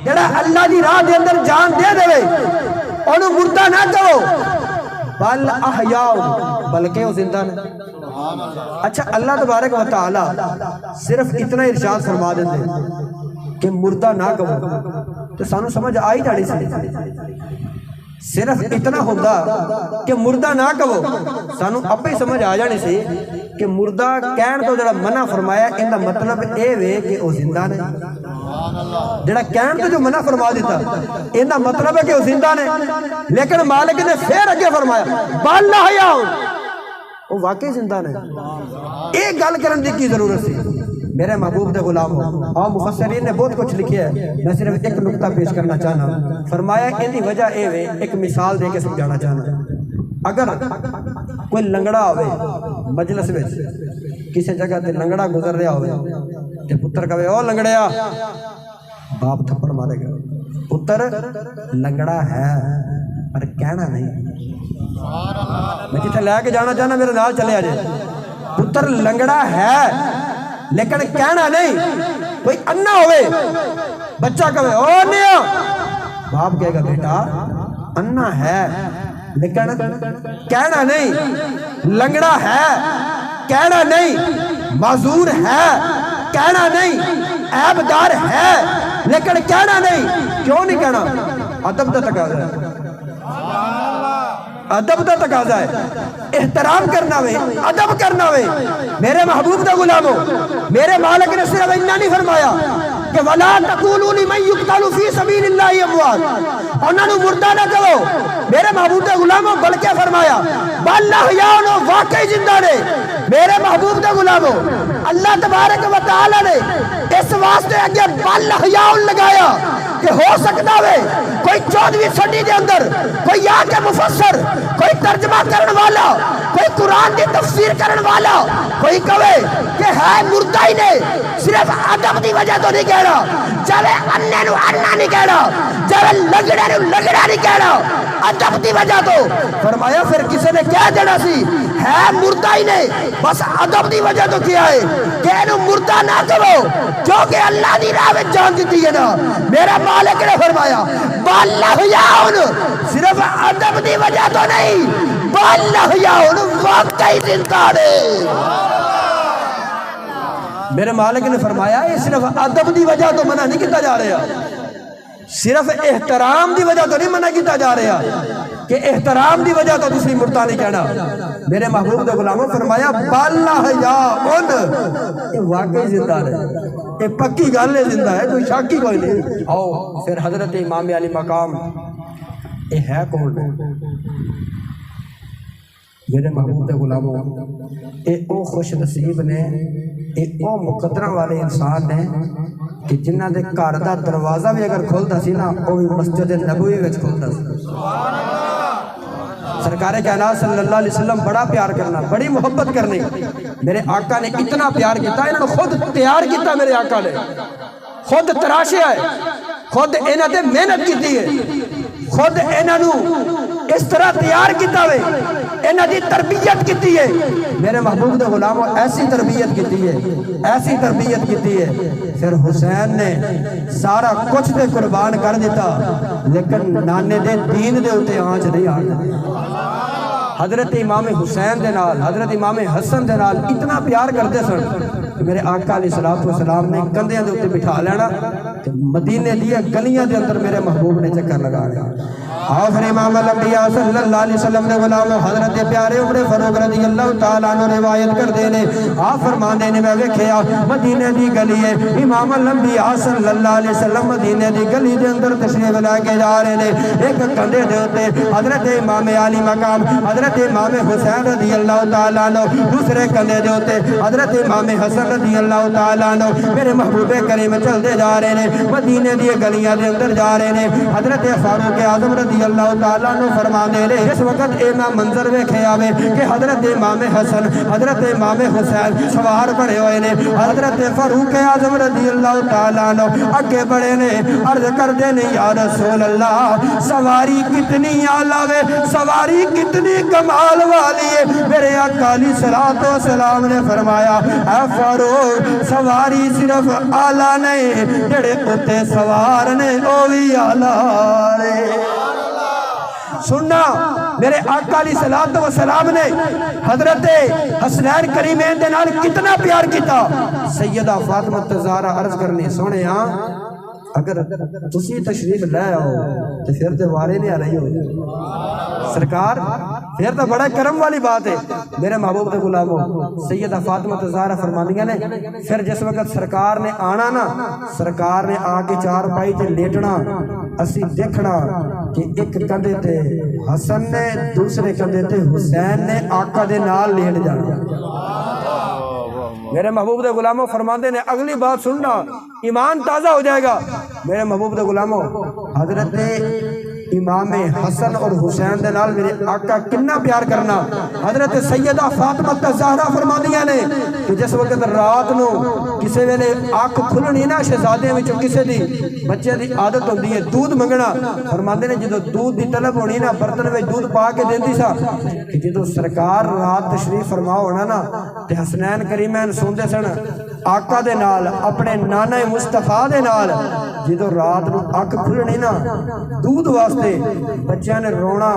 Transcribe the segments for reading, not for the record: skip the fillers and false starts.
جڑا اللہ دی راہ دے اندر جان دے دے انہوں مردہ نہ کہو بل احیاء بلکہ وہ زندہ نے۔ اچھا اللہ تبارک و تعالی صرف اتنا ارشاد فرما دیتے کہ مردہ نہ کہو تو سانو سمجھ آئی جاڑی سی، صرف اتنا ہوتا کہ مردہ نہ کہو سانو اپنے ہی سمجھ آ جانی سی کہ مردہ کہن تو جڑا منع فرمایا ان دا مطلب اے وے کہ وہ زندہ نے، جڑا کہن تو جو منع فرما دیتا ان دا مطلب ہے کہ وہ زندہ نے، لیکن مالک نے پھر اگے فرمایا بل احیاء وہ واقعی زندہ نے۔ ایک گل کرن دی کی ضرورت سی میرے محبوب دے غلام ہو، اور مفسرین نے بہت کچھ لکھیا ہے، میں صرف ایک نقطہ پیش کرنا چاہنا، فرمایا ان دی وجہ اے وے ایک مثال دے کے سمجھانا چاہنا۔ اگر کوئی لنگڑا ہوئے مجلس میں کسی جگہ تے لنگڑا گزر رہا ہوئے تے پتر کہے او لنگڑیا، باپ تھپڑ مارے گا، پتر لنگڑا ہے پر کہنا نہیں، میں جتنے لے کے جانا چاہنا میرے نال چلے آجے، پتر لنگڑا ہے لیکن کہنا نہیں۔ کوئی انہ ہوئے بچہ کہے او نیا، باپ کہے گا بیٹا انہ ہے لیکن کہنا نہیں، لنگڑا ہے کہنا نہیں، معذور ہے کہنا نہیں، عیبدار ہے لیکن کہنا نہیں۔ کیوں نہیں کہنا؟ ادب دا تقاضا ہے، ادب دا تقاضا ہے، احترام کرنا وے، ادب کرنا وے۔ میرے محبوب دا غلاموں، میرے مالک نے صرف اتنا نہیں فرمایا کہ وَلَا تَقُولُوا لِمَن يُقْتَلُ فِي سَبِيلِ اللَّهِ أَمْوَاتٌ، انہوں نے مردہ نہ کہو میرے محبوب دے غلاموں، بلکہ فرمایا بل احیاء واقعی زندہ نے۔ میرے محبوب دے غلاموں، اللہ تبارک و تعالی نے اس واسطے اگے بل احیاء لگایا کہ ہو سکتا ہے کوئی 14ویں صدی دے اندر کوئی آ کے مفسر، کوئی ترجمہ کرن والا، کوئی قرآن دی تفسیر کرن والا کوئی کہے کہ ہے مردہ ہی نے، صرف ادب دی وجہ تو نہیں کہہ رہا، جب اننے نو انہ نہیں کہہ رہا، جب لگڑے نو لگڑا نہیں کہہ رہا، ادب دی وجہ تو فرمایا پھر کسی نے کہہ دینا سی ہے مردہ ہی نے، بس ادب دی وجہ تو کیا ہے کہ انہوں مردہ نہ کرو جو کہ اللہ دی راہ میں جان دیتی ہے نا۔ میرا مالک نے فرمایا بل احیاء صرف ادب دی وجہ تو نہیں، بل احیاء واقعی زندہ نے۔ میرے مالک نے فرمایا یہ صرف ادب دی وجہ تو منع نہیں کیتا جا رہا، صرف احترام دی وجہ تو نہیں منع کیتا جا رہا کہ احترام دی وجہ تو دوسری مردہ نہیں کہنا۔ میرے محبوب دے غلاموں فرمایا بل احیاء یہ واقعی زندہ ہے، یہ پکی گل ہے، زندہ ہے، کوئی شک ہی کوئی نہیں۔ آؤ پھر حضرت امام علی مقام یہ ہے کون؟ میرے محبوب دے غلاموں یہ او خوش نصیب نے، یہ او مقدرہ والے انسان نے کہ جنہ دے گھر دا دروازہ بھی اگر کھولتا سی نا وہ بھی مسجد نبوی وچ کھولتا سی۔ سرکار کائنات صلی اللہ علیہ وسلم بڑا پیار کرنا، بڑی محبت کرنی، میرے آقا نے اتنا پیار کیتا، انہوں نے خود تیار کیتا، میرے آقا نے خود تراشیا ہے، خود انہوں نے محنت کیتی ہے، خود انہوں اس طرح تیار کیتا ہوئے، انہوں نے تربیت کیتی ہے۔ میرے محبوب دے غلاموں ایسی تربیت کیتی ہے، ایسی تربیت کیتی ہے، پھر حسین نے سارا کچھ دے قربان کر دیتا لیکن نانے دے دین دے ہوتے آنچ نہیں آتا۔ حضرت امام حسین دے نال، حضرت امام حسن دے نال اتنا پیار کرتے سن کہ میرے آقا علیہ السلام نے کندھیاں دے ہوتے بٹھا لینا کہ مدینے دیا گلیاں دے اندر میرے محبوب نے چکر لگا لیا۔ آخر امام الانبیاء صلی اللہ علیہ وسلم نے غلاموں حضرت پیارے عمر فاروق رضی اللہ تعالیٰ عنہ روایت کر دینے آپ فرمان دینے میں ویکھیا مدینے دی گلی ہے، امام الانبیاء صلی اللہ علیہ وسلم مدینے دی گلی دے اندر تشریف لے کے جا رہے نے، ایک کندھے دے ہوتے حضرت امام علی مقام حضرت امام حسین رضی اللہ تعالیٰ عنہ، دوسرے کندھے دے ہوتے حضرت امام حسن رضی اللہ تعالیٰ عنہ۔ میرے محبوب کریم چلتے جا رہے نے، مدینے دی گلیاں دے اندر جا رہے نے، حضرت فاروق اعظم رضی رضی اللہ تعالیٰ عنہ فرمانے نے اس وقت اے میں منظر ویکھے آوے کہ حضرت امام حسن حضرت امام حسین سوار بڑے ہوئے نے، حضرت فاروق اعظم رضی اللہ تعالیٰ عنہ اگے بڑے نے، عرض کر دینے یا رسول اللہ سواری کتنی اعلیٰ ہے، سواری کتنی کمال والی ہے۔ میرے آقا علیہ الصلوۃ والسلام نے فرمایا اے فاروق سواری صرف اعلیٰ نہیں، جڑے اتے سوار نے او بھی اعلیٰ نے۔ سننا میرے آقا علیہ الصلوۃ والسلام نے حضرت حسنین کریمین دے نال کتنا پیار کیتا۔ سیدہ فاطمہ الزہرا عرض کرنی سونے ہاں اگر تسی تشریف لے آؤ تو پھر تو وارے نہیں آ رہی ہو سرکار، پھر تو بڑا کرم والی بات ہے۔ میرے محبوب دے غلاموں سیدہ فاطمہ الزہرا فرماندیاں نے پھر جس وقت سرکار نے آنا نا، سرکار نے آ کے چار پائی تے لیٹنا، اسی دیکھنا کہ ایک کندھے تے حسن نے دوسرے کندھے تے حسین نے آقا دے نال لیٹ جانا۔ میرے محبوب دے غلاموں فرماندے نے اگلی بات سننا ایمان تازہ ہو جائے گا۔ میرے محبوب دے غلاموں حضرت امام حسن اور حسین دے نال میرے آقا کتنا پیار کرنا۔ حضرت سیدہ فاطمہ الزہرا فرماندیاں نے کہ جس وقت رات نو کسے ویلے آنکھ کھلنی نا شہزادیاں وچوں کسے دی بچے دی عادت ہوندی ہے دودھ منگنا، فرماندے نے جدو دودھ دی طلب ہونی نا برتن وچ دودھ پا کے دیندی سا کہ جدو سرکار رات تشریف فرما ہونا نا تے حسنین کریمین سوندے سن آقا دے نال اپنے نانا مصطفیٰ دے نال، جدو رات نو آنکھ کھلنی نا دودھ واسطے بچیاں نے رونا،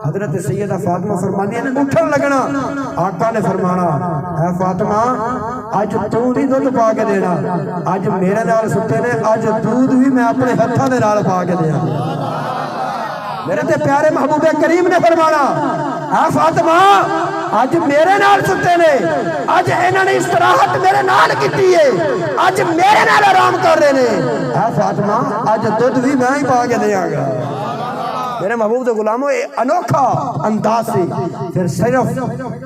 حضرت سیدہ فاطمہ فرمانی نے اٹھن لگنا، آقا نے فرمانا اے فاطمہ آج تو نہیں دودھ پا کے دینا، آج میرے نال ستے نے، آج دودھ بھی میں اپنے ہتھاں دے نال پا کے دیا۔ میرے تے پیارے محبوب کریم نے فرمانا اے فاطمہ آج میرے نال ستے نے، آج انہوں نے استراحت میرے نال کیتی ہے، آج میرے نال آرام کر رہے نے، اے فاطمہ آج دودھ بھی میں ہی پا کے دیاں گا۔ میرے محبوب دے غلاموں انوکھا انداز سے پھر صرف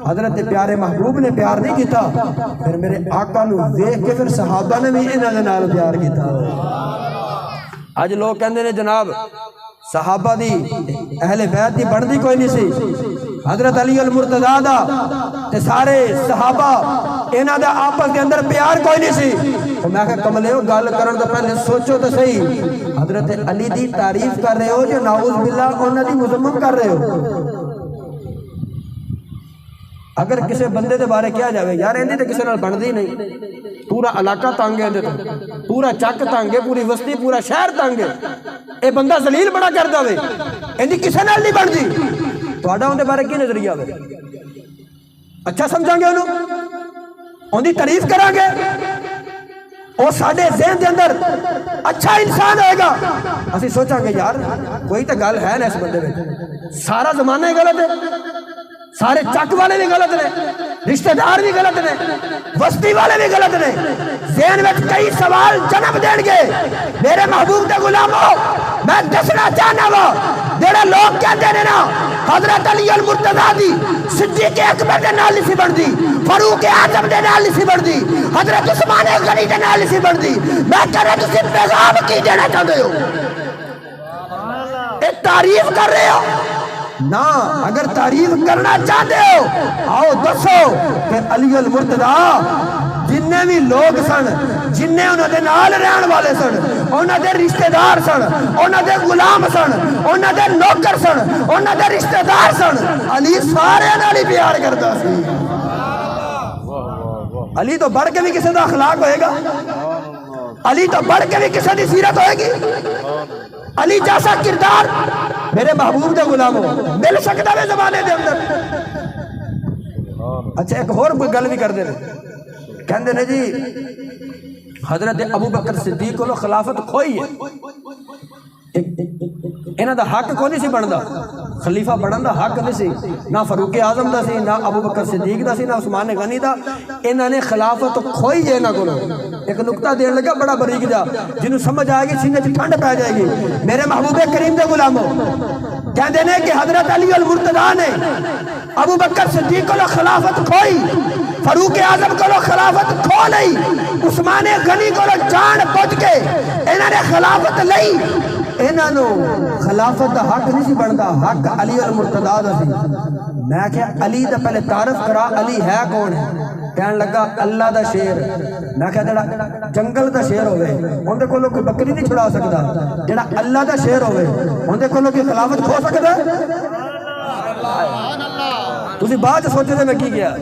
حضرت پیارے محبوب نے پیار نہیں کیتا، پھر میرے آقا نو دیکھ کے پھر صحابہ نے بھی انہاں دے نال پیار کیتا۔ آج لوگ کہندے نے جناب صحابہ دی اہل بیت دی بندی کوئی نہیں سی، حضرت علی المرتضیٰ دا تے سارے صحابہ انہاں دا آپس کے اندر پیار کوئی نہیں سی۔ تو میں کہا کملیو گل کرن تو پہلے سوچو تو صحیح، حضرت علی دی تعریف کر رہے ہو جو نعوذ باللہ انہاں دی مذمت کر رہے ہو؟ اگر کسی بندے دے بارے کیا جاوے یار اندھی تے کسی نال بندی نہیں، پورا علاقہ تانگ ہے اندھے تو، پورا چک تانگ ہے، پوری وسطی پورا شہر تانگ ہے، اے بندہ ذلیل بڑا کر دے اندھی کسی نال نہیں بندی، تو آڈا اندھے بارے کی نظریہ ہوئے؟ اچھا سمجھیں گے انہوں اندھی تعریف کریں گے اور ساڑھے ذہن دے اندر اچھا انسان ہوئے گا، اسی سوچیں گے یار کوئی تو گل ہے نا اس بندے میں، سارا زمانہ ہی غلط ہے، سارے چک والے بھی غلط نے، رشتہ دار بھی غلط نے، وسطی والے بھی غلط نے، ذہن میں کئی سوال جنم دیں گے۔ میرے محبوب دے غلاموں میں دسنا چاہنا وا جڑے لوگ کہتے ہیں نا حضرت علی المرتضیٰ دی صدیق اکبر دے نال نہیں سی بندی، فاروق اعظم دے نال نہیں سی بندی، حضرت عثمان غنی دے نال نہیں سی بندی، میں کہہ رہا تسی پیغام کی دینا چاہتے ہو؟ ایک تعریف کر رہے ہو نا، اگر تعریف کرنا چاہتے ہو آؤ دسو کہ علی المرتضیٰ جننے بھی لوگ سن، جننے انہوں دے نال رہن والے سن، انہوں دے رشتہ دار سن، انہوں دے غلام سن، انہوں دے نوکر سن، انہوں دے رشتہ دار سن، علی سارے نال ہی پیار کرتا سی۔ علی تو بڑھ کے بھی کسی دا اخلاق ہوئے گا، علی تو بڑھ کے بھی کسی دی سیرت ہوئے گی، علی جیسا کردار میرے محبوب دے غلاموں مل سکتا ہے زمانے دے اندر۔ اچھا ایک اور گل بھی کر دے رہے، کہندے نے جی حضرت ابو بکر صدیق کو خلافت کھوئی ہے، انہاں دا حق کو نہیں سی بندا، خلیفہ بنن دا حق نہیں سی، نہ فاروق اعظم دا سی، نہ ابو بکر صدیق دا سی، نہ عثمان غنی دا، انہاں نے خلافت کھوئی ہے انہاں کو۔ ایک نقطہ دین لگا بڑا باریک جا جنوں سمجھ آئے گی سینے چ ٹھنڈ پہ جائے گی۔ میرے محبوب کریم دے غلاموں کہندے نے کہ حضرت علی المرتضیٰ نے ابو بکر صدیق کو خلافت کھوئی، فاروق اعظم کو خلافت کھو لئی، عثمان غنی کو جان بوجھ کے انہوں نے خلافت لئی، انہاں نو خلافت دا حق نہیں سی بندا، حق علی المرتضیٰ دا سی۔ میں کہا علی دا پہلے تعارف کرا، علی ہے کون ہے؟ کہنے لگا اللہ دا شیر۔ میں کہا جڑا جنگل دا شیر ہوئے اندے کو کوئی بکری نہیں چھڑا سکتا، جڑا اللہ دا شیر ہوئے اندے کو کوئی خلافت کھو سکتا ہے؟ تسی بات سوچے دے میں کی گیا،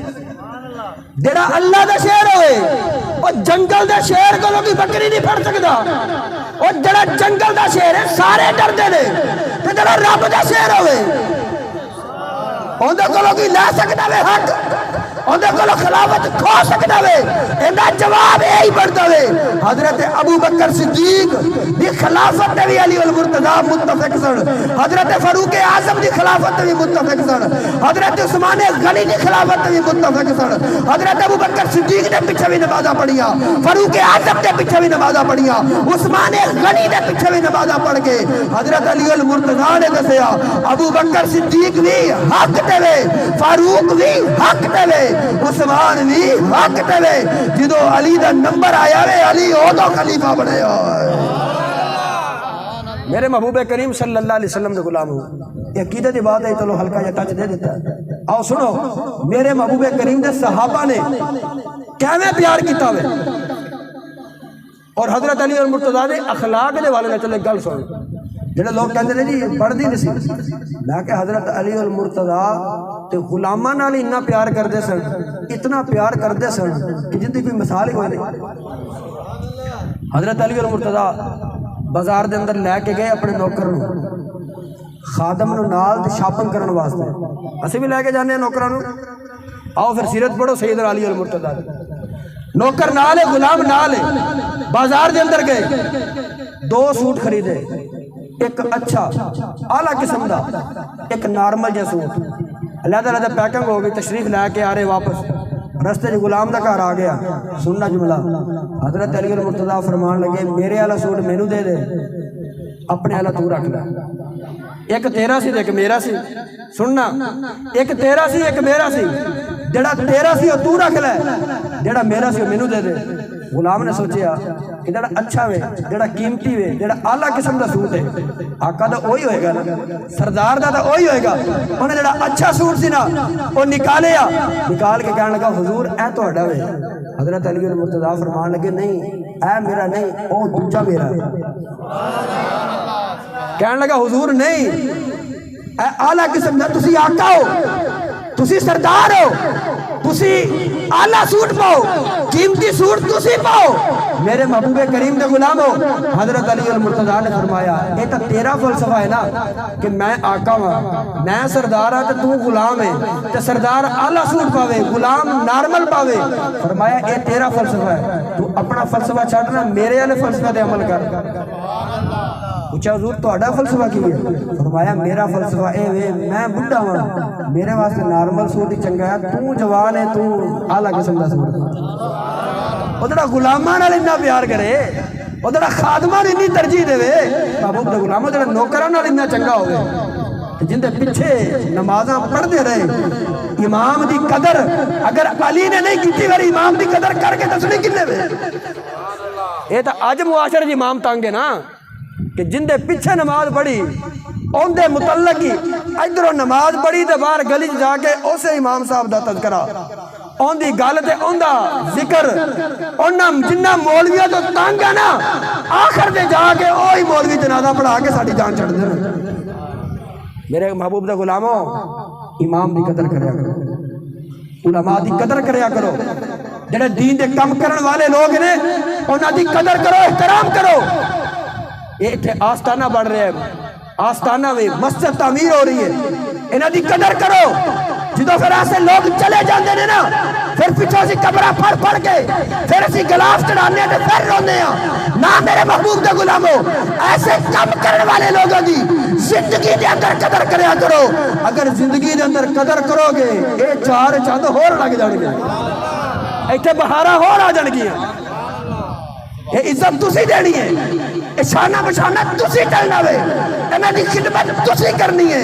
جڑا اللہ دا شیر ہوئے اور جنگل دا شیر کو کوئی بکری نہیں پھڑ سکتا، اور جڑا جنگل دا شیر ہے سارے ڈر دے دے، تو جڑا رب دا شیر ہوئے اندے کو کوئی لے سکتا ہے حق، اندے کو خلافت کھو سکتا ہے؟ اندہ جواب یہی بڑھتا ہے حضرت ابو بکر صدیق دی خلافت بھی علی المرتضیٰ متفق سن، حضرت فاروق اعظم دی خلافت بھی متفق سن، حضرت عثمان غنی دی خلافت بھی متفق سن، حضرت ابو بکر صدیق نے پیچھے بھی نمازہ پڑھیا، فاروق اعظم نے پیچھے بھی نمازہ پڑھیا، عثمان غنی نے پیچھے بھی نمازہ پڑھ کے حضرت علی المرتضیٰ نے دسیا ابو بکر صدیق بھی حق دے، فاروق بھی حق دے، عثمان بھی حق دے، جدو علی دا نمبر آیا وے علی او تو خلیفہ بنے ہوئے۔ میرے محبوب کریم صلی اللہ علیہ وسلم دے غلام ہوں، یہ عقیدہ دی بات ہے، چلو ہلکا یا ٹچ دے دیتا ہے۔ آؤ سنو میرے محبوب کریم دے صحابہ نے کیویں پیار کیتا ہوئے، اور حضرت علی المرتضیٰ دے اخلاق دے والے نے چلے گل سن۔ جڑے لوگ کہندے نے جی پڑھ دی نہیں سی، میں کہ حضرت علی المرتضیٰ تے غلاماں نال اتنا پیار کردے سن، اتنا پیار کردے سن کہ جن دی کوئی مثال ہی کوئی نہیں۔ حضرت علی المرتضیٰ بازار دے اندر لے کے گئے اپنے نوکر نو، خادم نو نال تے شاپنگ کرن واسطے، اسی بھی لے کے جانے ہیں نوکراں نو۔ آؤ پھر سیرت پڑھو سیدنا علی المرتضیٰ۔ نوکر نال ہے، غلام نال ہے، بازار دے اندر گئے، 2 سوٹ خریدے، ایک اچھا اعلیٰ قسم دا، ایک نارمل جا سوٹ، علیحدہ علیحدہ پیکنگ ہو گئی، تشریف لے کے آ رہے واپس، رستے جو غلام دا گھر آ گیا، سننا جملہ حضرت علی المرتضیٰ فرمان لگے میرے والا سوٹ مینوں دے دے، اپنے والا تو رکھ لے، ایک تیرا سی ایک میرا سی، سننا ایک تیرا سی ایک میرا سی، جڑا تیرا سی وہ تو رکھ لے، جڑا میرا سی وہ مینوں دے دے۔ غلام نے سوچیا کہ جڑا اچھا وے، جڑا قیمتی وے، جڑا اعلیٰ قسم دا سوٹ ہے، آقا دا وہی ہوئے گا نا، سردار دا وہی ہوئے گا۔ انہیں جڑا اچھا سوٹ سی نا وہ نکالیا، نکال کے کہنے لگا حضور اے تو اڈا وے۔ حضرت علی المرتضیٰ فرمان لگے نہیں اے میرا نہیں، او دوجا میرا ہے۔ کہنے لگا حضور نہیں اے اعلیٰ قسم دا، تسی آقا ہو، تسی سردار ہو، تسی اعلیٰ سوٹ پاؤ، قیمتی سوٹ تسی پاؤ، میرے محبوب کریم دے غلام ہو۔ حضرت علی المرتضیٰ نے فرمایا یہ تو تیرا فلسفہ ہے نا کہ میں آقا ہوں، میں سردار ہوں تو غلام ہے، تو سردار اعلیٰ سوٹ پاوے، غلام نارمل پاوے۔ فرمایا یہ تیرا فلسفہ ہے، تو اپنا فلسفہ چھاڑنا، میرے والے فلسفہ دے عمل کر۔ پوچھا حضور تو اڈا فلسفہ کی ہے؟ فرمایا میرا فلسفہ اے وے میں بڑھا ہوں، میرے واسطے نارمل سوٹ ہی چنگا ہے، تو جوان ہے، تو اعلیٰ قسم دا سوٹ۔ وہ جڑا غلاماں نال اتنا پیار کرے، وہ جڑا خادماں نوں اتنی ترجیح دے، محبوب دے غلاماں جڑا نوکراں نال اتنا چنگا ہوئے، جن دے پیچھے نمازاں پڑھتے رہے، امام دی قدر اگر علی نے نہیں کیتی پھر امام دی قدر کر کے دسنی کنے وے؟ یہ تو اج معاشرے امام تنگ ہے نا کہ جن دے پیچھے نماز پڑھی ان دے متعلق ہی ادھروں نماز پڑھی تے باہر گلی جا کے اسے امام صاحب دا تذکرہ، ان دی گل تے ان دا ذکر، انہاں جنہ مولویاں تو تنگ ہے نا آخر دے جا کے اوہی مولوی جنازہ پڑھا کے ساڈی جان چھڑ دے۔ میرے محبوب دے غلاموں امام دی قدر کریا کرو، علماء دی قدر کریا کرو، جڑے دین دے کم کرن والے لوگ نے انہاں دی قدر کرو، احترام کرو۔ یہ آستانہ بڑھ رہے ہیں، آستانہ میں مسجد تعمیر ہو رہی ہے، انہاں دی قدر کرو۔ جدو پھر ایسے لوگ چلے جاندے نے نا پھر پیچھوں سے قبرہ پھڑ پھڑ کے پھر اسی گلاف چڑھانے تے پھر رونے ہیں نہ۔ میرے محبوب دے غلاموں ایسے کم کرنے والے لوگوں دی زندگی دے اندر قدر کریا کرو۔ اگر زندگی دے اندر قدر کرو گے اے 4 چاند ہور لگ جان گے، ایتھے بہاراں ہور آ جان گیاں۔ یہ عزت تسی دینی ہے، شانہ بشانہ تسی چلنا وے، انہاں دی خدمت تسی کرنی ہے،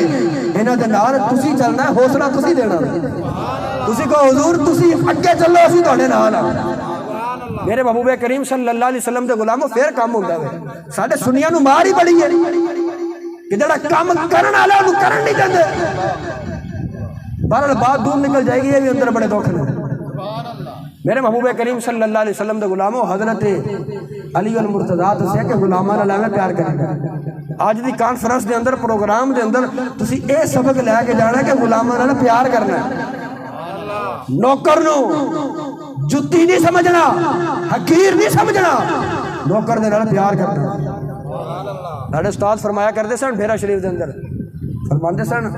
انہاں دے نال تسی چلنا ہے، حوصلہ تسی دینا۔ تسی کو حضور تسی اگے چلو اسی تہاڈے نال۔ میرے محبوب کریم صلی اللہ علیہ وسلم دے غلاموں پھر کام ہوندا وے ساڈے سنیاں نو مار ہی بڑی ہے کہ جڑا کام کرن والا اونوں کرن نہیں دیندے بہرحال بات دور نکل جائے گی یہ بھی اندر بڑے دکھ نے میرے محبوب کریم صلی اللہ علیہ وسلم دے غلاموں حضرت علی المرتضیٰ دسیا کہ غلاماں نال ایویں پیار کرنا اج دی کانفرنس دے اندر پروگرام دے اندر تسی اے سبق لے کے جانا کہ غلاماں نال پیار کرنا نوکر نو جتی نہیں سمجھنا حقیر نہیں سمجھنا نوکر دے نال پیار کرنا ساڈے استاد فرمایا کرتے سن ڈیرا شریف دے اندر فرماندے سن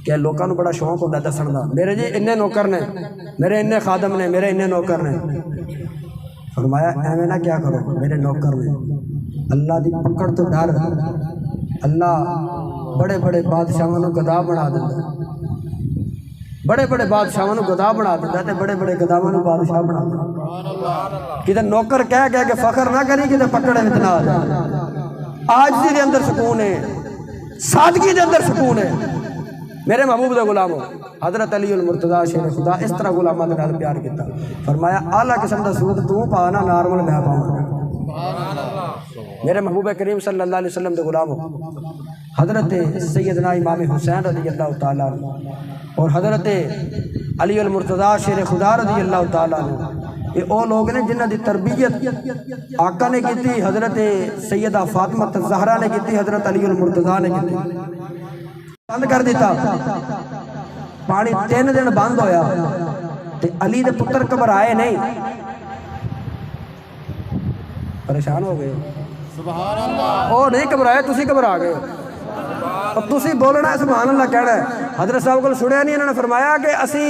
کہ لوکاں نو بڑا شوق ہوندا دسن دا میرے جی انے نوکر نے میرے انے خادم نے میرے انے نوکر نے فرمایا ایویں نہ کیا کرو میرے نوکر نے اللہ دی پکڑ تو ڈر اللہ بڑے بڑے بادشاہاں نو گدا بنا دیندا بڑے بڑے بادشاہاں نو گدا بنا دیندا تے بڑے بڑے گداواں نو بادشاہ بنا دیندا کدے نوکر کہہ کے فخر نہ کری کدے پکڑے وچ نہ آ جا آجزی دے اندر سکون ہے سادگی دے اندر سکون ہے میرے محبوب دے غلاموں حضرت علی المرتضیٰ شیر خدا اس طرح غلاماں دے نال پیار کیتا فرمایا اعلیٰ قسم دا سود تو پانا نارمل میں پاؤں میرے محبوب کریم صلی اللہ علیہ وسلم دے غلاموں حضرت سیدنا امام حسین رضی اللہ تعالیٰ عنہ اور حضرت علی المرتضیٰ شیر خدا رضی اللہ تعالیٰ عنہ یہ او لوگ نے جنہ دی تربیت آقا نے کی تھی حضرت سیدہ فاطمہ الزہرا نے کی تھی حضرت علی المرتضیٰ نے کی تھی بند کر دیتا پانی 3 دن بند ہویا تے علی دے پتر گھبرائے نہیں پریشان ہو گئے سبحان اللہ او نہیں گھبرائے تسی گھبرا گئے اور تسی بولنا ہے سبحان اللہ کہنا ہے حضرت صاحب کو سنیا نہیں انہوں نے فرمایا کہ اسی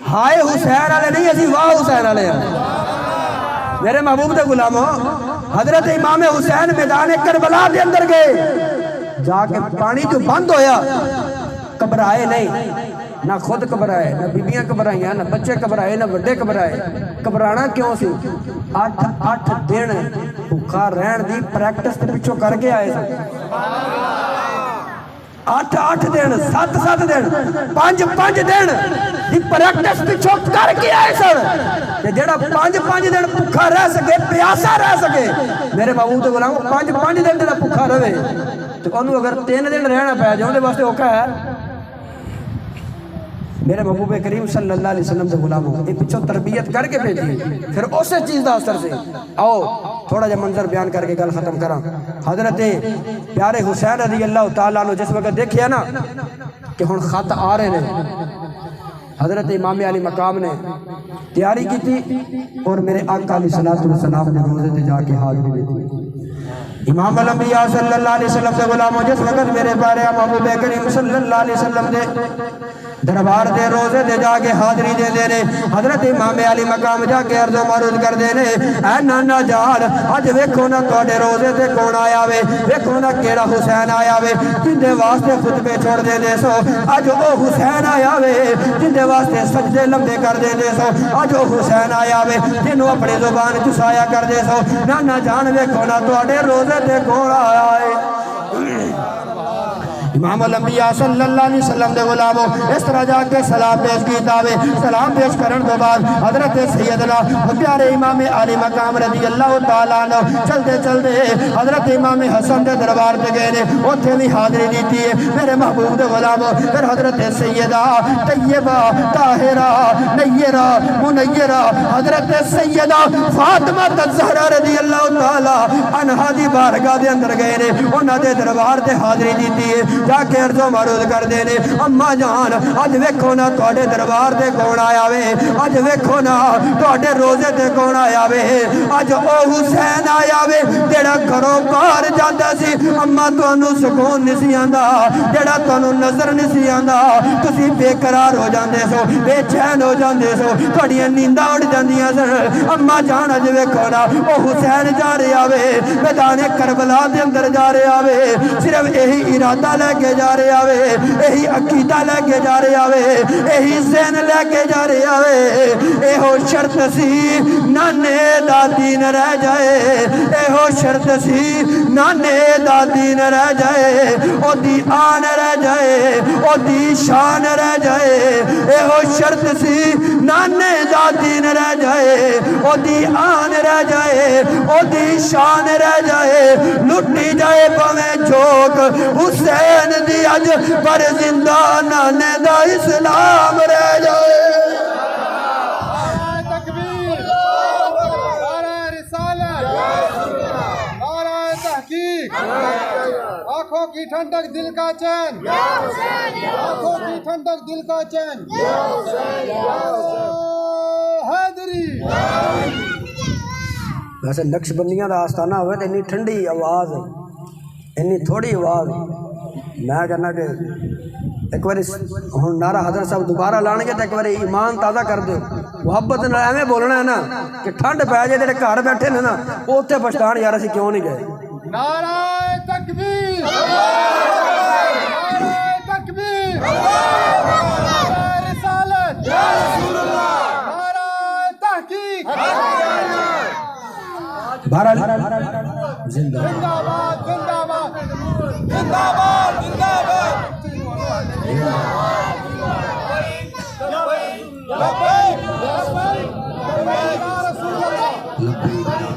ہائے حسین والے نہیں اسی واہ حسین والے ہیں میرے محبوب دے غلاموں حضرت امام حسین میدان کربلا دے اندر گئے جا کے پانی جو بند ہویا گھبرائے نہیں نہ خود گھبرائے نہ بیبیاں گھبرائیاں نہ بچے گھبرائے نہ بڑے گھبرائے گھبرانا کیوں سی 8 دن بھوکا رہن دی پریکٹس تے پچھوں کر کے آئے سن 8 دن 7 دن 5 دن دی پریکٹس پچھوں کر کے آئے سن کہ جڑا 5 دن بھوکا رہ سکے پیاسا رہ سکے میرے محبوب دے غلاموں 5 دن جڑا بھوکا رہے تو انہوں اگر 3 دن رہنا پہ جاؤں دے واسطے اوکھا ہے میرے محبوب کریم صلی اللہ علیہ وسلم دے غلاموں یہ پچھوں تربیت کر کے بھیجی پھر اسے چیز دا اثر سے آؤ تھوڑا جا منظر بیان کر کے گل ختم کراں حضرت پیارے حسین رضی اللہ تعالیٰ عنہ جس وقت دیکھیا نا کہ ہن خط آ رہے ہیں حضرت امام علی مقام نے تیاری کی تھی اور میرے آقا علیہ السلام نے روزے تے جا کے حاضری دی تھی امام الانبیاء صلی اللہ علیہ وسلم دے غلاموں جس وقت میرے پیارے محبوب کریم صلی اللہ علیہ وسلم دے دربار دے روزے دے جا کے حاضری دے دینے حضرت امام علی مقام جا کے عرض و معروض کر دینے اے نانا جان اج ویکھو نا تواڈے روزے تے کون آیا وے ویکھو نا کیڑا حسین آیا وے جن دے واسطے خطبے چھوڑ دے دے سو اج او حسین آیا وے جن دے واسطے سجدے لمبے کر دے دے سو اج او حسین آیا وے جنوں اپنی زبان چسایا کر دے سو نانا جان ویکھو نا تواڈے روزے تے کون آیا ہے امام الانبیاء صلی اللہ علیہ وسلم دے غلاموں اس طرح جا کے سلام پیش کیتا ہوئے سلام پیش کرن دو بعد حضرت سیدنا پیارے امام علی مقام رضی اللہ تعالیٰ عنہ چلتے چلتے حضرت امام حسن دے دربار تے گئے نے اوتھے بھی حاضری دیتی ہے میرے محبوب دے غلاموں پھر حضرت سیدہ طیبہ طاہرہ نیرہ منیرہ حضرت سیدہ فاطمہ الزہرا رضی اللہ تعالیٰ عنہا دی بارگاہ دے اندر گئے نے انہاں دے دربار تے حاضری دیتی ہے جا کے عرض و معروض کر دینے اماں جان اج ویکھو نا تواڈے دربار تے کون آیا وے اج ویکھو نا تواڈے روزے تے کون آیا وے اج او حسین آیا وے جڑا گھروں باہر جاندا سی اماں تانوں سکون نہیں سی آندا جڑا تانوں نظر نہیں سی آندا تسی بے قرار ہو جاندے سو بے چین ہو جاندے سو تواڈیاں نینداں اڑ جاندیاں سن اماں جان اج ویکھو نا او حسین جا رہا وے میدان کربلا دے اندر جا رہا وے صرف یہی ارادہ لے کے جا رہے آوے یہی عقیدہ لے کے جا رہے آوے یہی ذہن لے کے جا رہے آوے ایہو شرط سی نانے دا دین رہ جائے ایہو شرط سی نانے دا دین رہ جائے او دی آن رہ جائے او دی شان رہ جائے ایہو شرط سی نانے دا دین رہ جائے او دی آن رہ جائے او دی شان رہ جائے لٹی جائے پویں جھوک حسین دی اج پر زندہ نانے دا اسلام رہ جائے آنکھوں کی ٹھنڈک دل کا چین آنکھوں کی ٹھنڈک دل کا چین حیدری ویسے نقش بندیاں دا آستانہ ہوئے تو اتنی ٹھنڈی آواز اتنی تھوڑی آواز میں کہنا کہ ایک بار ہن نعرہ حضرت صاحب دوبارہ لان گے تو ایک بار ایمان تازہ کر دو محبت نال ایویں بولنا ہے نا کہ ٹھنڈ پی جائے جڑے گھر بیٹھے نے نا اوتھے پچھتان یار اسی کیوں نہیں گئے نعرہ تکبیر نعرہ تکبیر نعرہ رسالت نعرہ تحقیق بہرحال زندہ باد زندہ باد زندہ باد زندہ باد لبیک لبیک یا رسول اللہ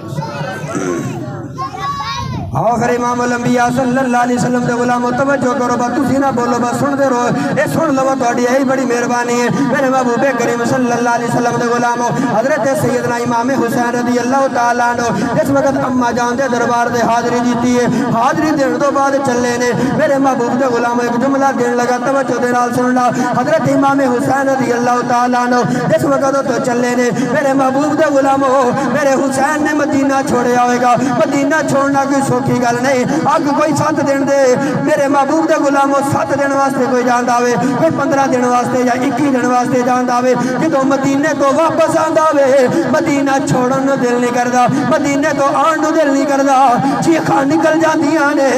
آخر امام الانبیاء صلی اللہ علیہ وسلم دے غلامو توجہ کرو با تسی نہ بولو با سن دے رہو اے سن لو تہاڈی یہی بڑی مہربانی ہے میرے محبوب کریم صلی اللہ علیہ وسلم دے غلامو حضرت سیدنا امام حسین رضی اللہ تعالیٰ عنہ اس وقت اما جان دے دربار دے حاضری دیتی ہے حاضری دین تو بعد چلے نے میرے محبوب دے غلامو ایک جملہ دین لگا توجہ دے نال سن لا حضرت امام حسین رضی اللہ تعالیٰ عنہ اس وقت تو چلے نے میرے محبوب دے غلامو میرے حسین نے مدینہ چھوڑیا ہوئے گا مدینہ چھوڑنا کوئی کی گل نہیں اگ کوئی 7 دن دے میرے محبوب دے غلاموں 7 دن واسطے کوئی جان داوے کوئی 15 دن واسطے یا 21 دن واسطے جان داوے جدو مدینے تو واپس آندا وے مدینہ چھوڑن نو دل نہیں کردا مدینے تو آن نو دل نہیں کردا چیخاں نکل جاندیاں نے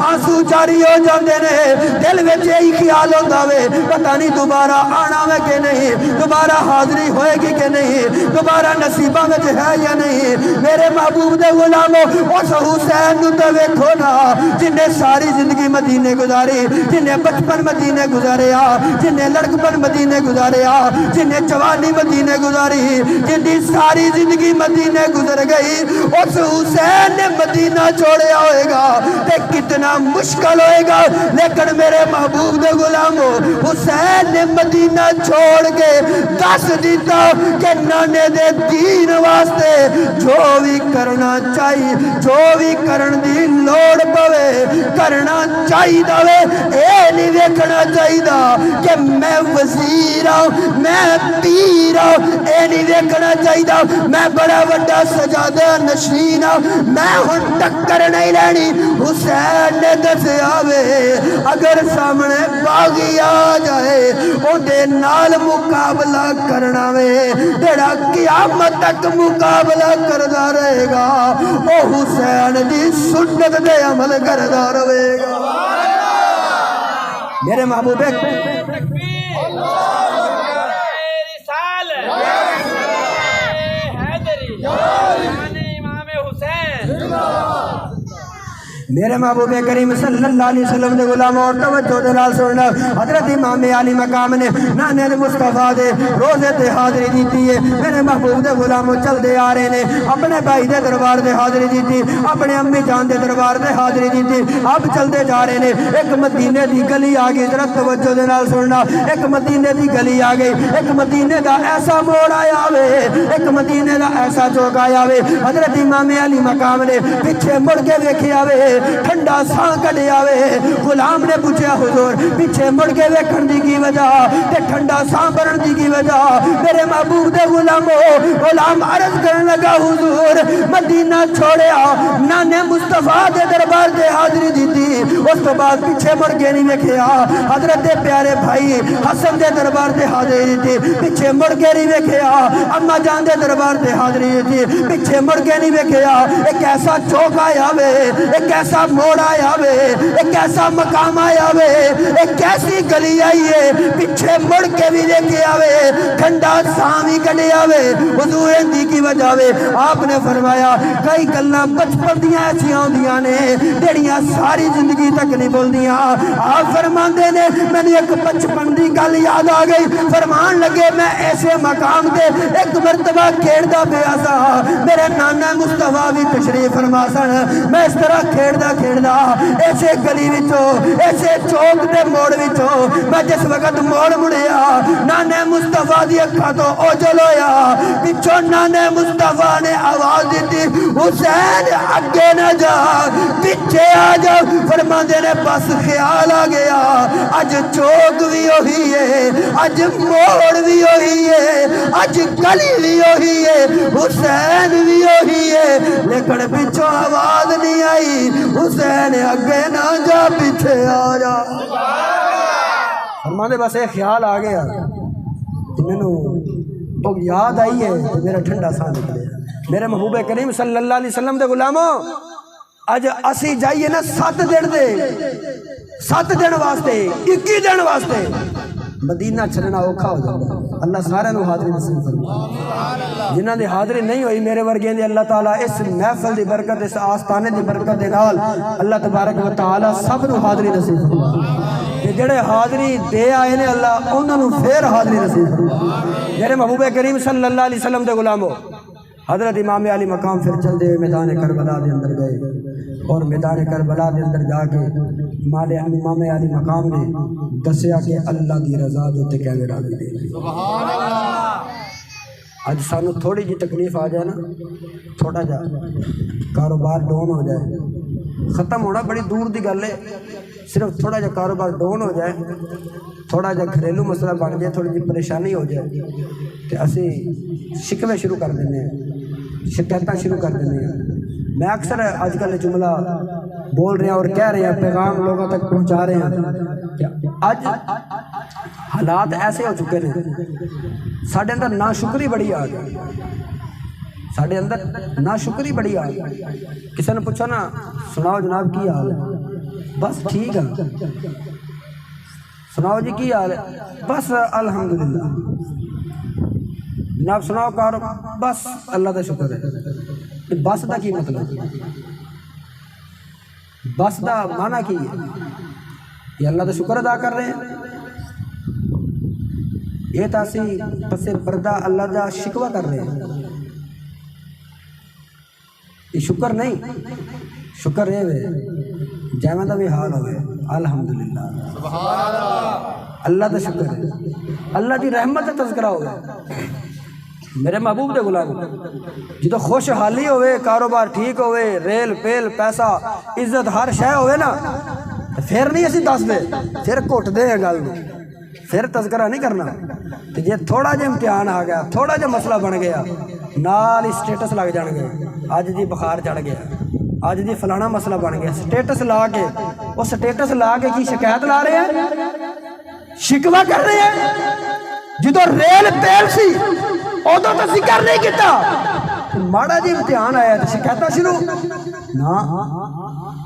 آنسو جاری ہو جاندے نے دل وچ یہی خیال ہوندا وے پتہ نہیں دوبارہ آنا وے کہ نہیں دوبارہ حاضری ہوئے گی کہ نہیں دوبارہ نصیباں وچ ہے یا نہیں میرے محبوب دے غلاموں اس حسین نو تو ویکھو نا جن نے ساری زندگی مدینے گزاری جن نے بچپن مدینے گزاریا جن نے لڑکپن مدینے گزاریا جن نے جوانی مدینے گزاری جن دی ساری زندگی مدینے گزر گئی اس حسین نے مدینہ چھوڑیا ہوئے گا تے کتنا مشکل ہوئے گا لیکن میرے محبوب دے غلامو حسین نے مدینہ چھوڑ کے دس دیتا کہ نانے دے دین واسطے جو بھی کرنا چاہیے جو بھی کرن دی لوڑ پوے کرنا چاہیے دے اے نہیں ویکھنا چاہیے کہ میں وزیر ہوں میں پیر ہوں اے نہیں ویکھنا چاہیے میں بڑا وڈا سجادہ نشین ہوں میں ہن ٹکر نہیں لینی حسین نے دسیا وے اگر سامنے باغی آ جائے اودے نال مقابلہ کرنا وے تیرا قیامت تک مقابلہ کردا رہے گا او حسین دی سنت دے عمل کردا رہے گا میرے محبوب میرے محبوب کریم صلی اللہ علیہ وسلم دے غلام اور توجہ دے نال سننا حضرت امام علی مقام نے نانے مصطفیٰ دے روزے تے حاضری دیتی ہے میرے محبوب دے غلاموں چل دے آ رہے نے اپنے بھائی دے دربار دے حاضری دیتی اپنے امی جان دے دربار دے حاضری دیتی اب چل دے جا رہے نے ایک مدینے دی گلی آ گئی ذرا توجہ دے نال سننا ایک مدینے دی گلی آ گئی ایک مدینے دا ایسا موڑ آیا وے ایک مدینے دا ایسا چوک آیا وے حضرت امام علی مقام نے پیچھے مڑ کے ویکھیا وے ٹھنڈا ساں کڈیا وے غلام نے پوچھا حضور پیچھے مڑ کے ویکھن دی کی وجہ تے ٹھنڈا ساں بھرن دی کی وجہ میرے محبوب دے غلام عرض کرن لگا حضور مدینہ چھوڑیا نانے مصطفیٰ دے دربار دے حاضری دیتی اس تو بعد پیچھے مڑ کے نہیں ویکھیا حضرت پیارے بھائی حسن دے دربار دے حاضری دیتی پیچھے مڑ کے نہیں ویکھیا اما جان دے دربار دے حاضری دیتی پیچھے مڑ کے نہیں ویکھیا ایک ایسا چوک آیا وے ایک ایسا ایسا موڑ آیا وے، ایک ایسا مقام آیا وے، ایک ایسی گلی آئی ہے پیچھے مڑ کے بھی لے کے آوے، ٹھنڈا سامی کڑے آوے حضور دی کی وجہ وے۔ آپ نے فرمایا کئی گلاں بچپن دیاں ایسیاں ہوندیاں نے جڑیاں ساری زندگی تک نہیں بولدیاں۔ آپ فرماندے نے مینوں ایک بچپن دی گل یاد آ گئی، فرمان لگے میں ایسے مقام تے ایک مرتبہ کھیڑدا پیا سا، میرے نانا مصطفیٰ بھی تشریف فرما سن، میں اس طرح کھیڑدا ایسے گلی وچوں ایسے چوک دے موڑ وچوں میں جس وقت موڑ مڑیا نانے مصطفیٰ دی اکھاں تو اوجل ہویا، پچھوں نانے مصطفیٰ نے آواز دیتی حسین اگے نہ جا پیچھے آ جا۔ فرماندے نے بس خیال آ گیا اج چوک بھی وہی ہے، اج موڑ بھی وہی ہے، اج گلی بھی وہی ہے، حسین بھی وہی ہے، لیکن پچھوں آواز نہیں آئی حسین اگے نہ جا پیچھے آ جا۔ فرماندے بس ایک خیال آ گیا مینوں تو یاد آئی ہے تو میرا ٹھنڈا سا نکلے۔ میرے محبوب کریم صلی اللہ علیہ وسلم دے غلاموں اج اسی جائیے نا 7 دن دے 7 دن واسطے 21 دن واسطے مدینہ چھڑنا اوکھا ہو جاتا ہے۔ اللہ سارے نو حاضری نصیب فرمائے، جنہاں دی حاضری نہیں ہوئی میرے ورگے دی اللہ تعالیٰ اس محفل دی برکت اس آستانے دی برکت دے نال اللہ تبارک و تعالیٰ سب نو حاضری نصیب فرمائے، کہ جڑے حاضری دے آئے نے اللہ انہاں نو پھر حاضری نصیب فرمائے۔ میرے محبوب کریم صلی اللہ علیہ وسلم دے غلاموں حضرت امام علی مقام پھر چل دے میدان کربلا دے اندر گئے اور میدان کربلا دے اندر جا کے امام علی مقام نے دسیا کہ اللہ دی رضا دے تے کیویں راضی دے۔ سبحان اللہ۔ اج سانو تھوڑی جی تکلیف آ جائے نا، تھوڑا جا کاروبار ڈاؤن ہو جائے، ختم ہونا بڑی دور دی گل ہے، صرف تھوڑا جا کاروبار ڈاؤن ہو جائے، تھوڑا جا گھریلو مسئلہ بن جائے، تھوڑی جی پریشانی ہو جائے تو اسی شکوے شروع کر دینے ہیں، شکایتاں شروع کر دینے ہیں۔ میں اکثر آج کل جملہ بول رہے ہیں اور کہہ رہے ہیں، پیغام لوگوں تک پہنچا رہے ہیں کہ آج حالات ایسے ہو چکے ہیں، ساڑھے اندر ناشکری بڑی آ گئی، ساڑھے اندر ناشکری بڑی آ گئی۔ کسی نے پوچھا نا سناؤ جناب کی حال ہے، بس ٹھیک ہے، سناؤ جی کی حال ہے، بس الحمدللہ، جناب سناؤ کارو، بس اللہ کا شکر ہے۔ بس دا کی مطلب، بس دا معنی کی ہے؟ یہ اللہ کا شکر ادا کر رہے ہیں، یہ تاسی پس پردہ اللہ دا شکوہ کر رہے ہیں، یہ شکر نہیں، شکر ہے جائمہ دا بھی حال ہوئے الحمدللہ، اللہ دا شکر ہے، اللہ دی رحمت دا تذکرہ ہوئے۔ میرے محبوب دے غلام جدو خوشحالی ہوئے، کاروبار ٹھیک ہوئے، ریل پیل پیسہ عزت ہر شے ہوئے نا، پھر نہیں اسی دس دے، پھر کٹ دے ہیں گل میں، پھر تذکرہ نہیں کرنا۔ تو جی تھوڑا جا امتحان آ گیا، تھوڑا جا مسئلہ بن گیا، نال ہی سٹیٹس لگ جان گے، آج جی بخار چڑھ گیا، آج جی فلانا مسئلہ بن گیا، سٹیٹس لا کے وہ سٹیٹس لا کے کی شکایت لا رہے ہیں، شکوہ کر رہے ہیں۔ جدو ریل پیل سی ادو تو ذکر نہیں کیتا، ماڑا جی امتحان آیا تو شکایتاں شروع نا،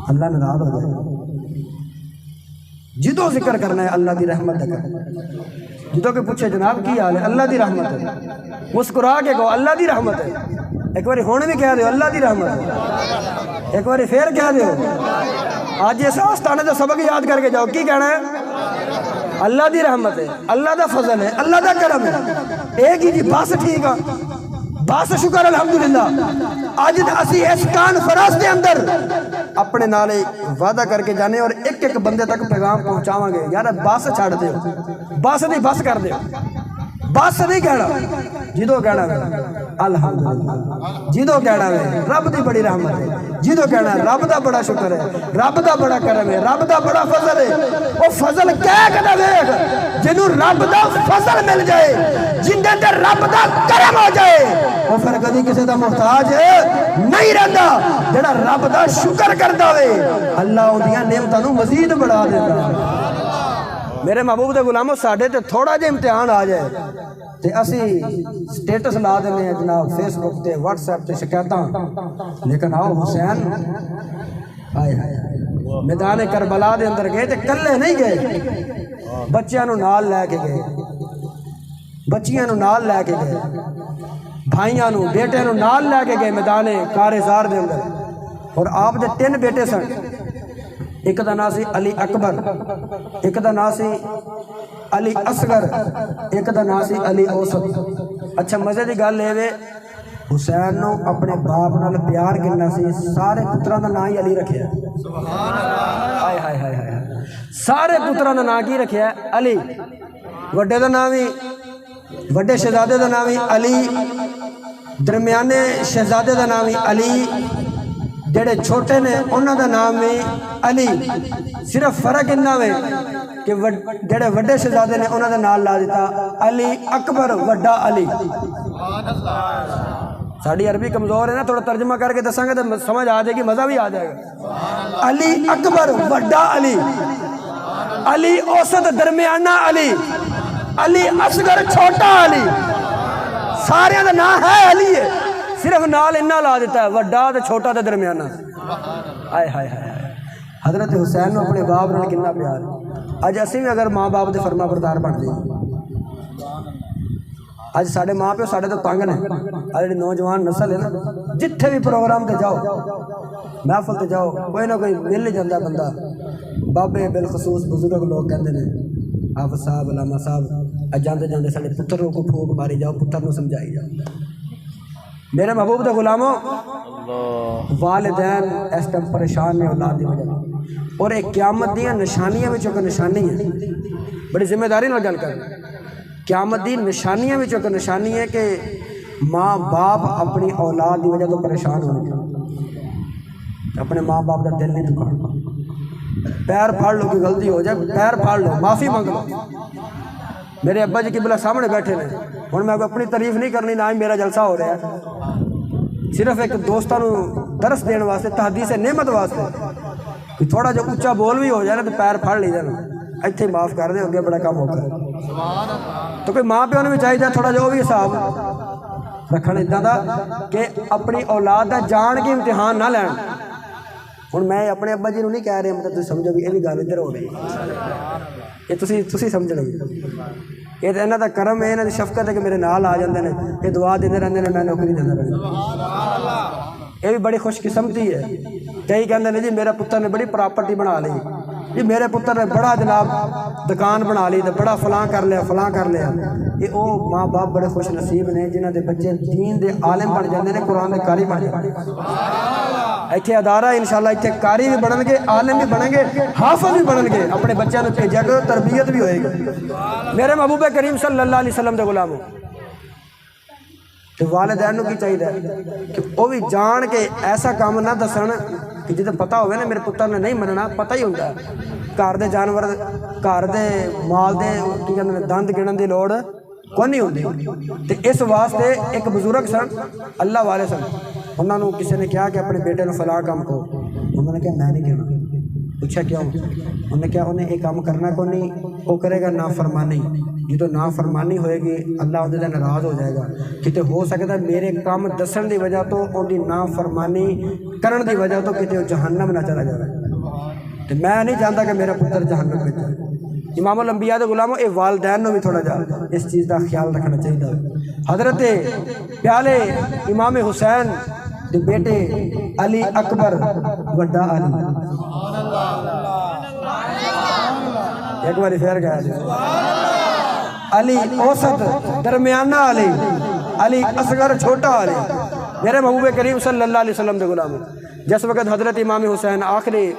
اللہ ناراض ہو جائے۔ جدو ذکر کرنا ہے اللہ دی رحمت کا، جدو کہ پوچھے جناب کی حال ہے، اللہ دی رحمت ہے، مسکرا کے کہو اللہ دی رحمت ہے، ایک باری ہونے بھی کہہ دیو اللہ دی رحمت ہے، ایک باری پھر کہہ دیو، آج اس آستانے تو سبق یاد کر کے جاؤ، کی کہنا ہے؟ اللہ دی رحمت ہے، اللہ دا فضل ہے، اللہ دا کرم ہے، ایک ہی جی بس ٹھیک ہے، بس شکر الحمدللہ۔ آج اسی اس کانفرنس دے اندر اپنے نالے وعدہ کر کے جانے اور ایک ایک بندے تک پیغام پہنچاواں گے، یار بس چھڑ دیو، بس نہیں بس کر دیو، بس نہیں کہنا، جدو کہنا ہے الحمدللہ، جدو کہنا ہے رب دی بڑی رحمت ہے، جدو کہنا ہے رب دا بڑا شکر ہے، رب دا بڑا کرم ہے، رب دا بڑا فضل ہے۔ وہ فضل کہہ کہنا ویگ جنہوں رب دا فضل مل جائے، جن دے اندر رب دا کرم ہو جائے، وہ پھر کدی کسی دا محتاج نہیں رہندا، جڑا رب دا شکر کردا ہوئے اللہ اندیاں نعمتاں نوں مزید بڑھا دیتا۔ میرے محبوب دے غلاموں ساڈے تے تھوڑا جہا امتحان آ جائے تے اسی سٹیٹس لا دینے ہیں جناب فیس بک تے واٹس ایپ تے شکایتاں، لیکن آؤ حسین ہائے ہائے میدان کربلا دے اندر گئے تے کلے نہیں گئے، بچیاں نو نال لے کے گئے، بچیاں نو نال لے کے گئے، بھائیاں نو بیٹے نو نال لے کے گئے میدان کارزار دے اندر۔ اور آپ دے 3 بیٹے سن، ایک دا نام سی علی اکبر، ایک دا نام سی علی اصغر، ایک دا نام سی علی اوسط۔ اچھا مزے دی گل اے وے حسین نو اپنے باپ نال پیار کنا سی، سارے پتراں دا نام ہی علی رکھیا۔ ہائے ہائے ہائے ہائے، سارے پتراں دا نام کی رکھیا ہے؟ علی۔ وڈے دا نام ہی، وڈے شہزادے دا نام ہی علی، درمیانے شہزادے دا نام ہی علی، جڑے چھوٹے نے انہاں دا نام ہی علی۔ صرف فرق انہاں وے کہ جڑے وڈے شہزادے نے انہاں دا نام لا دیتا علی اکبر وڈا علی۔ ساڑی عربی کمزور ہے نا، تھوڑا ترجمہ کر کے دساں گے تو سمجھ آ جائے گی، مزہ بھی آ جائے گا۔ علی اکبر وڈا علی، علی اوسط درمیانہ علی، علی اصغر چھوٹا علی، سارے دا نام ہے علی ہے، صرف نال انہا لا دیتا ہے وڈا تے چھوٹا تے درمیانہ۔ آئے ہائے ہائے، حضرت حسین نے اپنے باپ نے کتنا پیار۔ اج اسی بھی اگر ماں باپ دے فرما بردار بن جائیں، اج ساڑے ماں پیو ساڑے تو تنگ نے، اج نوجوان نسل ہے نا، جتھے بھی پروگرام تے جاؤ، محفل تے جاؤ، کوئی نہ کوئی مل ہی جاندہ بندہ، بابے بالخصوص بزرگ لوگ کہندے نے حافظ صاحب علامہ صاحب جاندے جاندے ساڑے پتروں کو پھوک ماری جاؤ، پتر نو سمجھائی جاؤ۔ میرے محبوب دے غلاموں، والدین اس ٹائم پریشان نے اولاد دی وجہ، اور ایک قیامت دیاں نشانیاں وچ ایک نشانی ہے، بڑی ذمہ داری نال گل کر، قیامت دی نشانیاں وچ ایک نشانی ہے کہ ماں باپ اپنی اولاد دی وجہ تو پریشان ہونے، اپنے ماں باپ دا دل نہیں دکھانا، پیر پھاڑ لو کہ غلطی ہو جائے، پیر پھاڑ لو، معافی مانگ لو۔ میرے ابا جی قبلہ سامنے بیٹھے نے، ہن میں اپنی تعریف نہیں کرنی، نہ ہی میرا جلسہ ہو رہا ہے، صرف ایک دوستاں نو درس دین واسطے، تحدیث نعمت واسطے، کہ تھوڑا جو اونچا بول بھی ہو جائے نا تو پیر پھاڑ لی جانا، ایتھے معاف کر دے، اگے بڑا کام ہو کر۔ تو کوئی ماں پیو نے بھی چاہیے تھوڑا جو بھی حساب رکھنا اداں دا کہ اپنی اولاد دا جان کے امتحان نہ لین۔ ہن میں اپنے ابا جی نو نہیں کہہ رہا، مطلب تسی سمجھو بھی یہ بھی گل ادھر ہو رہی ہے، یہ تسی سمجھ لو، یہ تو انہاں دا کرم ہے، انہاں دی شفقت ہے کہ میرے نال آ جاندے نے، یہ دعا دیندے رہندے نے، میں نوکری دیندا رہندا۔ یہ بھی بڑی خوش قسمتی ہے، کئی کہندے نے جی میرا پتر نے بڑی پراپرٹی بنا لی، جی میرے پتر نے بڑا جناب دکان بنا لی، تو بڑا فلاں کر لیا فلاں کر لیا۔ یہ او ماں باپ بڑے خوش نصیب نے جنہاں دے بچے دین دے عالم بن جاندے نے، قرآن دے قاری بن جاندے نے۔ ایتھے ادارہ انشاءاللہ ایتھے قاری بھی بنن گے، عالم بھی بنن گے، حافظ بھی بنن گے، اپنے بچوں نے بھیجا کرو، تربیت بھی ہوئے گی۔ میرے محبوب کریم صلی اللہ علیہ وسلم دے غلاموں، تو والدین نو کی چاہیے کہ وہ بھی جان کے ایسا کام نہ دسن کہ جدے پتہ ہوئے نا میرے پتر نے نہیں مننا، پتہ ہی ہوتا ہے گھر دے جانور، گھر دے مال دے کی کہندے نے دند گنن دی لوڑ کوئی نہیں ہوتی۔ تو اس واسطے ایک بزرگ سن، اللہ والے سن، انہوں نے کسی نے کہا کہ اپنے بیٹے نے فلاں کام کو، انہوں نے کہا میں نہیں کہنا، پوچھا کیوں؟ انہوں نے کہا انہیں ایک کام کرنا کو نہیں، وہ کرے گا نافرمانی، یہ تو نافرمانی ہوئے گی اللہ ان دے ناراض ہو جائے گا، کتے ہو سکتا ہے میرے کام دسن دی وجہ تو ان دی نافرمانی کرن دی وجہ تو کتے جہنم نہ چلا جائے، تو میں نہیں چاہتا کہ میرا پتر جہنم میں جائے۔ امام الانبیاء دے غلاموں، اے والدین نو بھی تھوڑا جا اس چیز کا خیال رکھنا چاہیے۔ حضرت پیالے امام حسین دے بیٹے علی اکبر وڈا علی، ایک باری پھر گیا جی، علی اوسط درمیانہ علی، علی اصغر چھوٹا علی۔ میرے محبوب کریم صلی اللہ علیہ وسلم دے غلام، جس وقت حضرت امام حسین آخری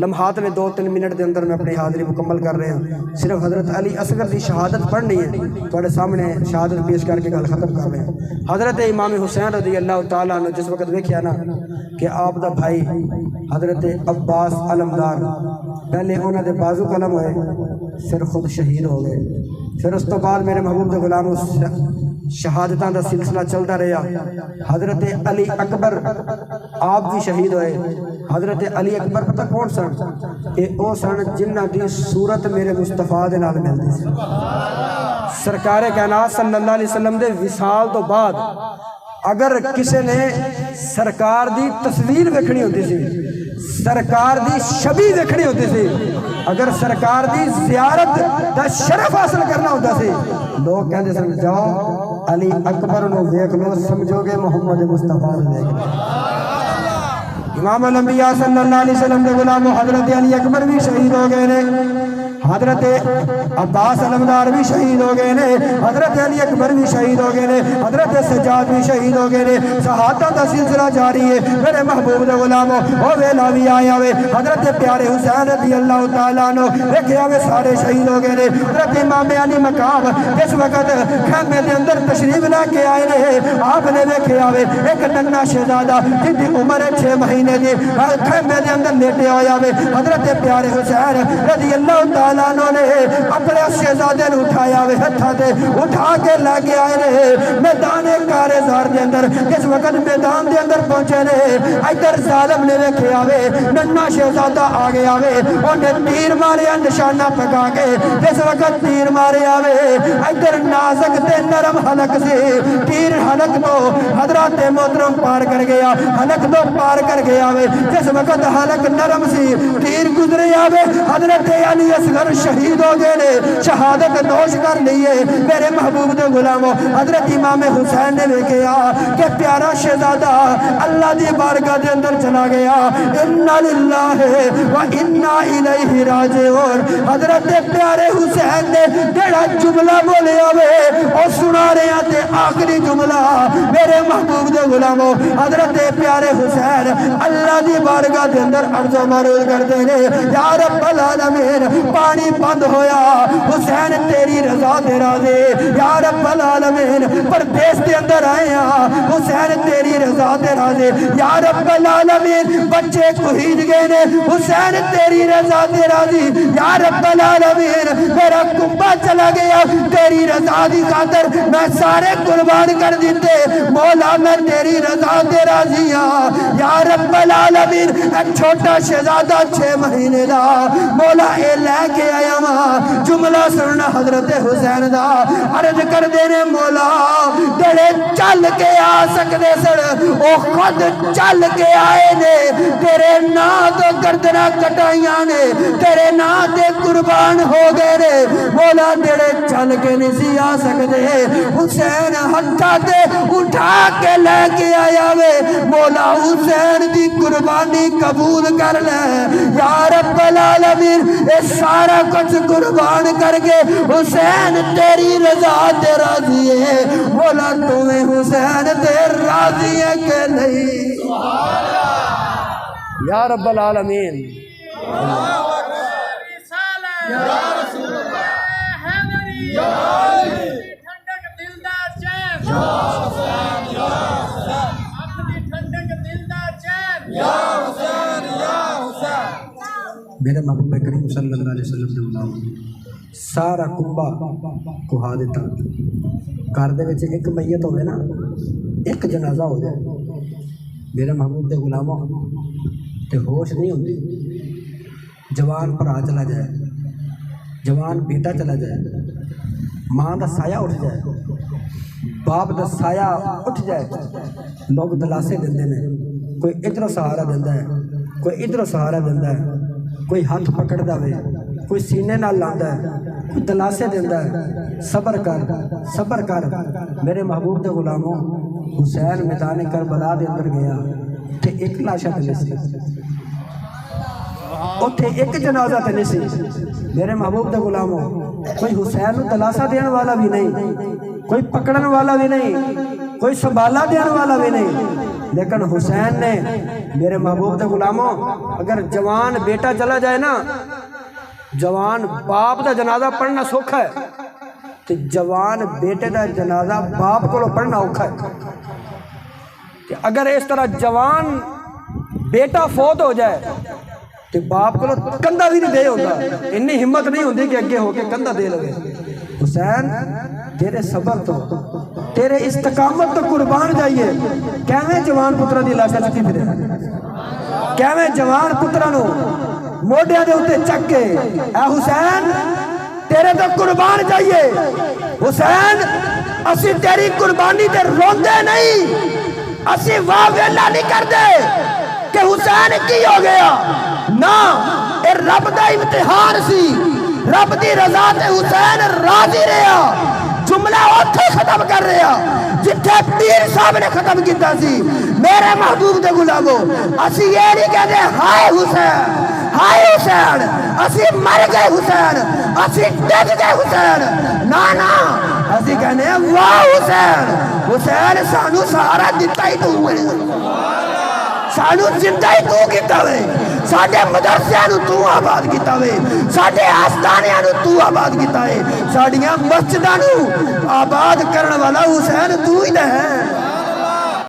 لمحات میں 2-3 منٹ دے اندر میں اپنی حاضری مکمل کر رہے ہیں، صرف حضرت علی اصغر دی شہادت پڑھنی ہے، تھوڑے سامنے شہادت پیش کر کے گل ختم کر رہے ہیں۔ حضرت امام حسین رضی اللہ تعالیٰ عنہ جس وقت دیکھیا نا کہ آپ دا بھائی حضرت عباس علمدار پہلے انہوں دے بازو قلم ہوئے، پھر خود شہید ہو گئے، پھر اس تو بعد میرے محبوب دے غلام شہادتاں دا سلسلہ چلتا رہا۔ حضرت علی اکبر آپ بھی شہید ہوئے۔ حضرت علی اکبر پتہ کون سن؟ اے او سن جنہ دی صورت میرے مصطفیٰ دے نال ملدی سی۔ سرکار کائنات صلی اللہ علیہ وسلم دے وصال تو بعد اگر کسی نے سرکار دی تصویر ویکھنی ہوتی سی سرکار دی شبی دیکھنی ہوتی سی اگر سرکار دی زیارت دا شرف حاصل کرنا ہوتا سی لوگ کہتے سن جاؤ علی اکبر نو دیکھ لو سمجھو گے محمد مصطفیٰ نو دیکھ لو امام الانبیاء صلی اللہ علیہ وسلم دے غلام حضرت علی اکبر بھی شہید ہو گئے نے حضرت عباس علمدار بھی شہید ہو گئے نے حضرت علی اکبر بھی شہید ہو گئے نے حضرت سجاد بھی شہید ہو گئے نے شہادت دا سلسلہ جاری ہے میرے محبوب دے غلاموں او ویلا بھی آیا ہوئے حضرت پیارے حسین رضی اللہ تعالیٰ عنہ دیکھے ہوئے سارے شہید ہو گئے نے حضرت امام علی مقام اس وقت خیمے دے اندر تشریف لے کے آئے نے آپ نے دیکھے ہوئے ایک ننھا شہزادہ جن دی عمر 6 مہینے دی خیمے دے اندر لیٹے ہوئے ہوئے حضرت پیارے حسین رضی اللہ تعالیٰ نے اپنے شہزادے نے اٹھایا ہوئے ہتھا دے اٹھا کے لے کے آئے نے میدان کارزار دے اندر جس وقت میدان دے اندر پہنچے نے ادھر ظالم نے ویکھے آوے ننھا شہزادہ آگے آوے انہیں تیر مارے نشانہ پکا کے جس وقت تیر مارے آوے ادھر نازک تے نرم حلق سے تیر حلق تو حضرات محترم پار کر گیا حلق تو پار کر گیا آوے جس وقت حلق نرم سی تیر گزرے آوے حضرت علی اصغر شہید ہو گئے نے شہادت نوش کر لیے میرے محبوب دے غلاموں حضرت امام حسین نے دیکھا کہ پیارا شہزادہ اللہ دی بارگاہ دے اندر چلا گیا انا للہ و انا الیہ راجعون حضرت پیارے حسین نے جڑا جملہ بولے ہوئے اور سنا رہے ہیں تے آخری جملہ میرے محبوب دے غلاموں حضرت پیارے حسین اللہ دی بارگاہ دے اندر عرض و معروض کرتے ہیں یا رب العالمین پانی بند ہویا حسین تیری رضا دے راضی یا رب العالمین پردیس دے اندر آئے ہیں حسین تیری رضا دے راضی یا رب العالمین بچے کوہید گئے نے حسین تیری رضا دے راضی یا رب العالمین میرا کنبہ چلا گیا تیری رضا دی خاطر میں سارے قربان کر دیتے مولا میں تیری رضا دے راضی یا رب العالمین ایک چھوٹا شہزادہ 6 مہینے دا مولا اے لے کے آیا ماں جملہ سننا حضرت حسین دا عرض کر دینے مولا تیرے چل کے آ سکتے سر او خود چل کے آئے نے تیرے نا تو گردنہ کٹائیاں نے تیرے نا تے قربان ہو گئے نے مولا تیرے چل کے نہیں آ سکتے حسین ہتھا تے اٹھا کے لے کے آیا وے مولا حسین دی قربانی قبول کر لے یا رب العالمین اے سارا کچھ قربان کر کے حسین تیری رضا تے راضی ہے مولا تمہیں حسین تے راضی ہے کہ نہیں یا رب العالمین یا رسول اللہ ہے میری ٹھنڈک دل دا چین یا حسین یا حسین اکھ دی ٹھنڈک دل دا چین یا حسین یا حسین میرے محبوب کریم صلی اللہ علیہ وسلم نے غلام سارا کنبہ کہا دیتا گھر دے وچ ایک میت ہوئے نا ایک جنازہ ہو جائے میرے محبوب دے غلاموں تے ہوش نہیں ہوتی جوان بھرا چلا جائے جوان بیٹا چلا جائے ماں دا سایہ اٹھ جائے باپ دا سایہ اٹھ جائے لوگ دلاسے دیندے نے کوئی ادھر سہارا دیندہ ہے کوئی ادھر سہارا دیندہ ہے کوئی ہاتھ پکڑ دے کوئی سینے نال لاندا ہے کوئی دلاسے دیندہ ہے صبر کر میرے محبوب دے غلاموں حسین میدان کربلا دے اندر گیا تے ایک لاشا تے نہیں سی اوتھے ایک جنازہ تے نہیں سی میرے محبوب دے غلاموں کوئی حسین نو دلاسا دین والا بھی نہیں کوئی پکڑن والا بھی نہیں کوئی سنبھالا دین والا بھی نہیں لیکن حسین نے میرے محبوب دے غلاموں اگر جوان بیٹا چلا جائے نا جوان باپ دا جنازہ پڑھنا سوکھا ہے تو جوان بیٹے دا جنازہ باپ کو پڑھنا اوکھا ہے کہ اگر اس طرح جوان بیٹا فوت ہو جائے تو باپ کو کندھا بھی نہیں دے ہوتا اتنی ہمت نہیں ہوتی کہ اگے ہو کے کندھا دے لگے حسین تیرے صبر تو تیرے استقامت تو قربان جائیے کیویں جوان پترا دی لاشا چکی پھرے کیویں جوان پترا نو موڈیاں دے ہوتے چک کے اے حسین تیرے تو قربان جائیے حسین اسی تیری قربانی تے روندے نہیں اسی واہ ویلا نہیں کر دے کہ حسین کی ہو گیا نا اے رب دا امتحان سی رب دی رضا تے حسین راضی رہا جملہ اوتھے ختم کر رہا جتھے پیر صاحب نے ختم کیتا سی میرے محبوب دے غلامو اسی یہ نہیں کہتے ہائے حسین اسی مر گئے حسین اسی ڈگ گئے حسین نا اسی کہنے ہیں واہ حسین حسین سانو سہارا دیتا ہی تو ہے سانو زندہ ہی تو کیتا ہوئے ساڑھے مدرسیاں نو تو آباد کیتا ہوئے ساڑھے آستانیاں نو تو آباد کیتا ہے ساڑھیاں مسجداں نو آباد کرن والا حسین تو ہی نہ ہے